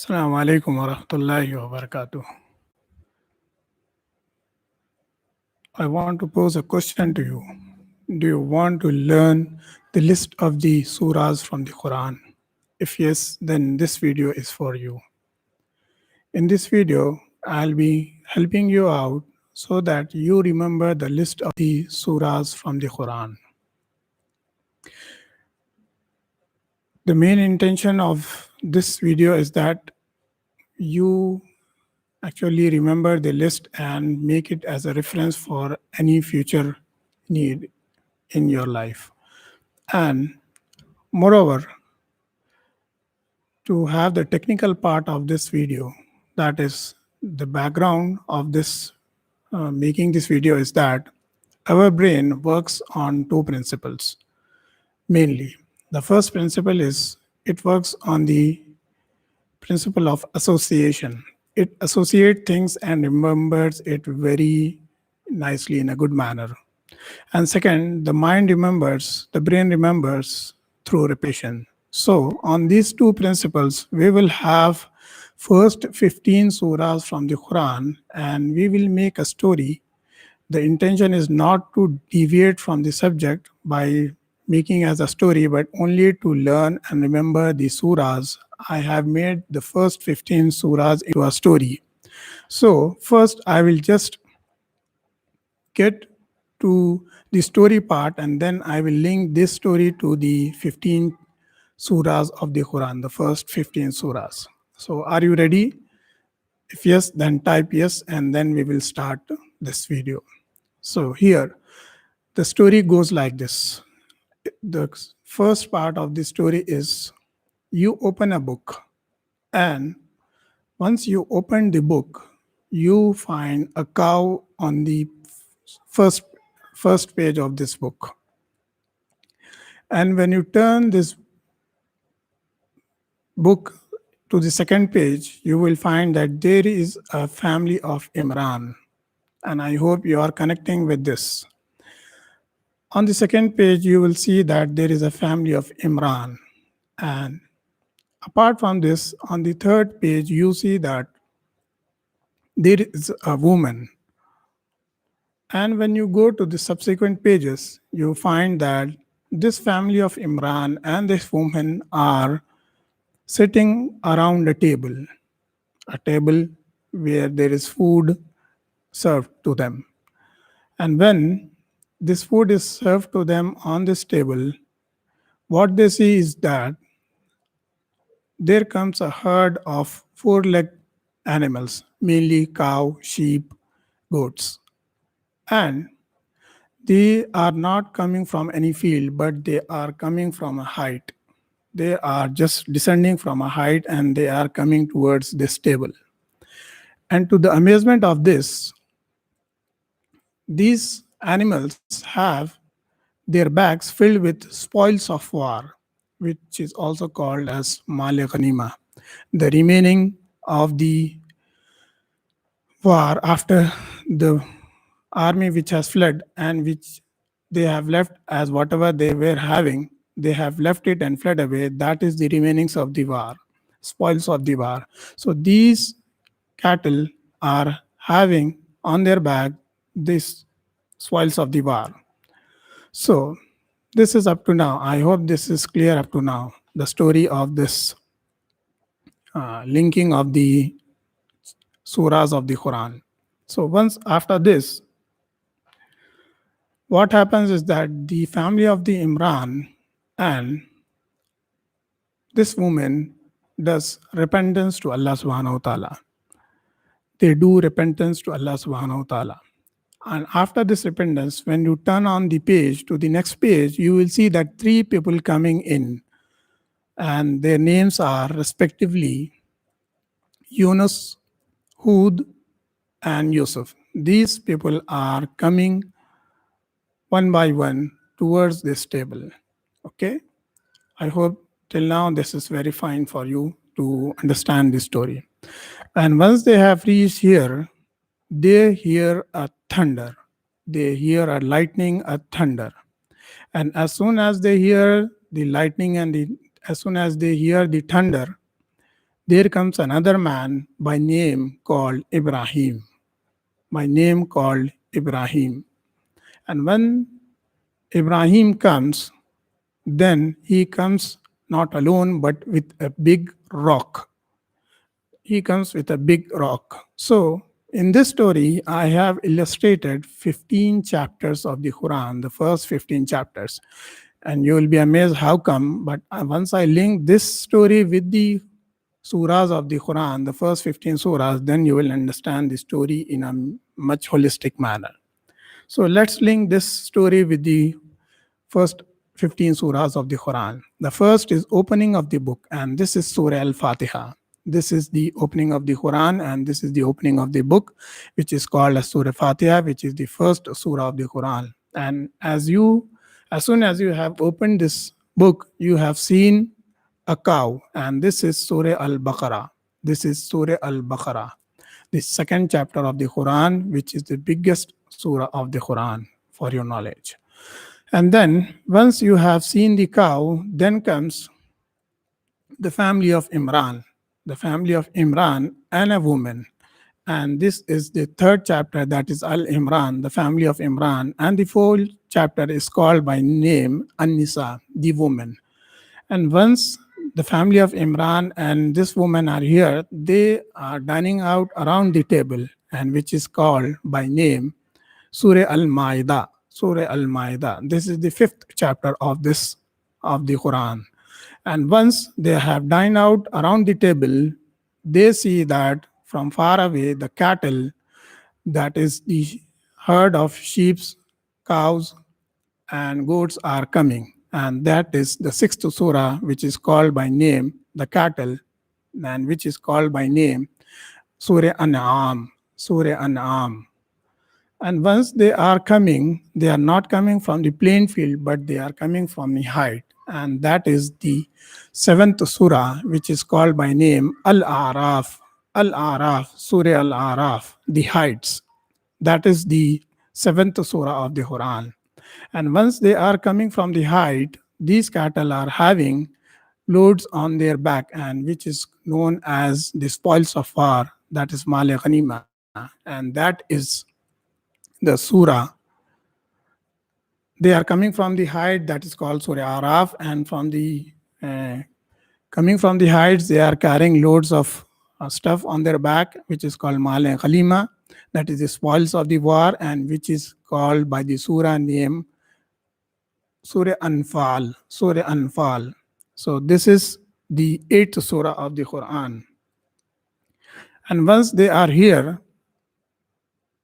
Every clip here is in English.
Assalamu alaikum wa rahmatullahi wa barakatuh. I want to pose a question to you. Do you want to learn the list of the surahs from the Quran? If yes, then this video is for you. In this video, I'll be helping you out so that you remember the list of the surahs from the Quran. The main intention of this video is that you actually remember the list and make it as a reference for any future need in your life. And moreover, to have the technical part of this video, that is the background of this making this video, is that our brain works on two principles mainly. The first principle is it works on the principle of association. It associates things and remembers it very nicely in a good manner. And second, the brain remembers through repetition. So on these two principles, we will have first 15 surahs from the Quran and we will make a story. The intention is not to deviate from the subject by making as a story, but only to learn and remember the surahs. I have made the first 15 surahs into a story. So first I will just get to the story part and then I will link this story to the 15 surahs of the Quran, the first 15 surahs. So are you ready? If yes, then type yes and then we will start this video. So here, the story goes like this. The first part of the story is you open a book, and once you open the book, you find a cow on the first page of this book. And when you turn this book to the second page, you will find that there is a family of Imran. And I hope you are connecting with this. On the second page, you will see that there is a family of Imran. And apart from this, on the third page, you see that there is a woman. And when you go to the subsequent pages, you find that this family of Imran and this woman are sitting around a table where there is food served to them. And when this food is served to them on this table, what they see is that there comes a herd of four-legged animals, mainly cow, sheep, goats. And they are not coming from any field, but they are coming from a height. They are just descending from a height and they are coming towards this table. And to the amazement of this, these animals have their bags filled with spoils of war, which is also called as Male Ghanima, the remaining of the war after the army which has fled and which they have left as whatever they were having, they have left it and fled away. That is the remainings of the war, spoils of the war. So these cattle are having on their back these spoils of the war. So this is up to now. I hope this is clear up to now, the story of this linking of the surahs of the Quran. So once after this, what happens is that the family of the Imran and this woman does repentance to Allah subhanahu wa ta'ala. They do repentance to Allah subhanahu wa ta'ala. And after this repentance, when you turn on the page to the next page, you will see that three people coming in. And their names are respectively Yunus, Hud, and Yusuf. These people are coming one by one towards this table. Okay? I hope till now this is very fine for you to understand this story. And once they have reached here, they hear a thunder. They hear a lightning, a thunder. And as soon as they hear the lightning and as soon as they hear the thunder, there comes another man by name called Ibrahim, by name called Ibrahim. And when Ibrahim comes, then he comes not alone but with a big rock. He comes with a big rock. So, in this story, I have illustrated 15 chapters of the Quran, the first 15 chapters. And you will be amazed how come. But once I link this story with the surahs of the Quran, the first 15 surahs, then you will understand the story in a much holistic manner. So let's link this story with the first 15 surahs of the Quran. The first is opening of the book, and this is Surah Al-Fatiha. This is the opening of the Quran, and this is the opening of the book, which is called as Surah Fatiha, which is the first surah of the Quran. And as soon as you have opened this book, you have seen a cow, and this is Surah Al-Baqarah. This is Surah Al-Baqarah, the second chapter of the Quran, which is the biggest surah of the Quran, for your knowledge. And then, once you have seen the cow, then comes the family of Imran, the family of Imran and a woman. And this is the third chapter, that is Al Imran, the family of Imran. And the fourth chapter is called by name An-Nisa, the woman. And once the family of Imran and this woman are here, they are dining out around the table, and which is called by name Surah Al-Ma'idah. Surah Al-Ma'idah. This is the fifth chapter of the Quran. And once they have dined out around the table, they see that from far away the cattle, that is the herd of sheep, cows, and goats are coming. And that is the sixth surah, which is called by name the cattle, and which is called by name Surah An'am. Surah An'am. And once they are coming, they are not coming from the plain field, but they are coming from the height. And that is the seventh surah, which is called by name Al-A'raf. Al-A'raf, Surah Al-A'raf, the heights. That is the seventh surah of the Quran. And once they are coming from the height, these cattle are having loads on their back, and which is known as the spoils of war, that is Male Ghanima. And that is the surah. They are coming from the height, that is called Surah Araf, and from the coming from the heights, they are carrying loads of stuff on their back, which is called Male Ghalima, that is the spoils of the war, and which is called by the surah name Surah Anfal. Surah Anfal. So this is the eighth surah of the Quran. And once they are here,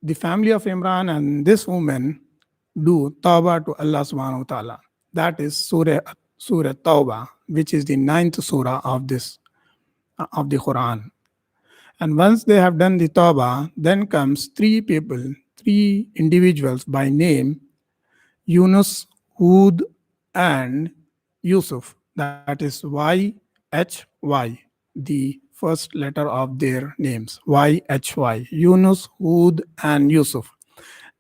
the family of Imran and this woman do tawbah to Allah subhanahu wa ta'ala. That is Surah Tawbah, which is the ninth surah of the Quran. And once they have done the tawbah, then comes three people, three individuals by name Yunus, Hud, and Yusuf. That is YHY, the first letter of their names, YHY, Yunus, Hud, and Yusuf.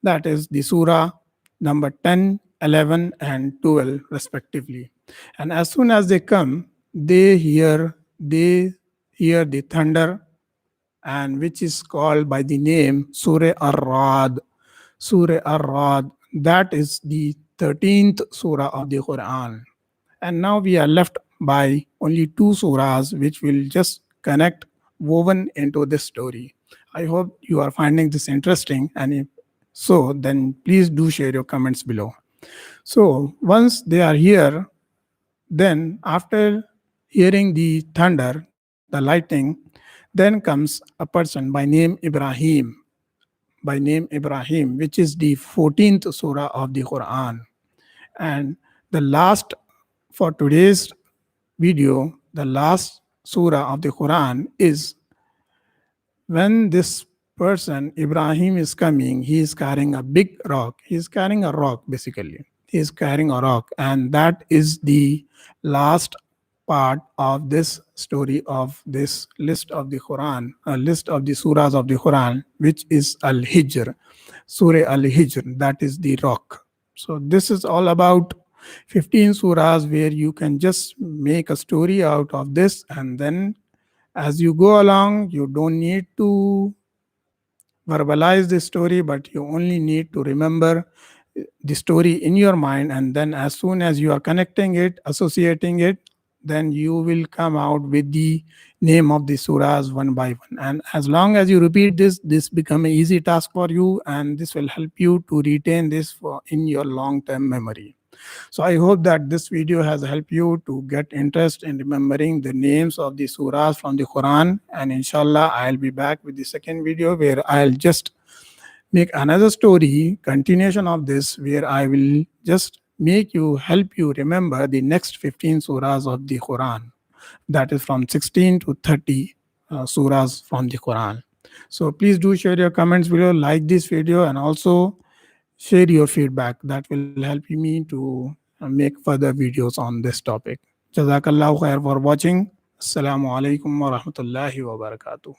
That is the surah number 10, 11, and 12, respectively. And as soon as they come, they hear the thunder, and which is called by the name Surah Ar-Rad. Surah Ar-Rad, that is the 13th surah of the Quran. And now we are left by only two surahs, which will just connect, woven into this story. I hope you are finding this interesting, and if so, then please do share your comments below. So once they are here, then after hearing the thunder, the lightning, then comes a person by name Ibrahim, which is the 14th surah of the Quran. And the last, for today's video, the last surah of the Quran is when this person, Ibrahim, is coming, he is carrying a big rock. He is carrying a rock, basically. He is carrying a rock. And that is the last part of this story of this list of the Quran, a list of the surahs of the Quran, which is Al-Hijr, Surah Al-Hijr, that is the rock. So this is all about 15 surahs where you can just make a story out of this, and then As you go along, you don't need to verbalize the story, but you only need to remember the story in your mind. And then, as soon as you are connecting it, associating it, then you will come out with the name of the surahs one by one. And as long as you repeat this, this become an easy task for you, and this will help you to retain this in your long term memory. So I hope that this video has helped you to get interest in remembering the names of the surahs from the Quran. And inshallah, I'll be back with the second video where I'll just make another story, continuation of this, where I will just make you, help you remember the next 15 surahs of the Quran. That is from 16 to 30 surahs from the Quran. So please do share your comments below, like this video, and also share your feedback. That will help me to make further videos on this topic. Jazakallahu Khair for watching. Assalamu alaikum wa rahmatullahi wa barakatuh.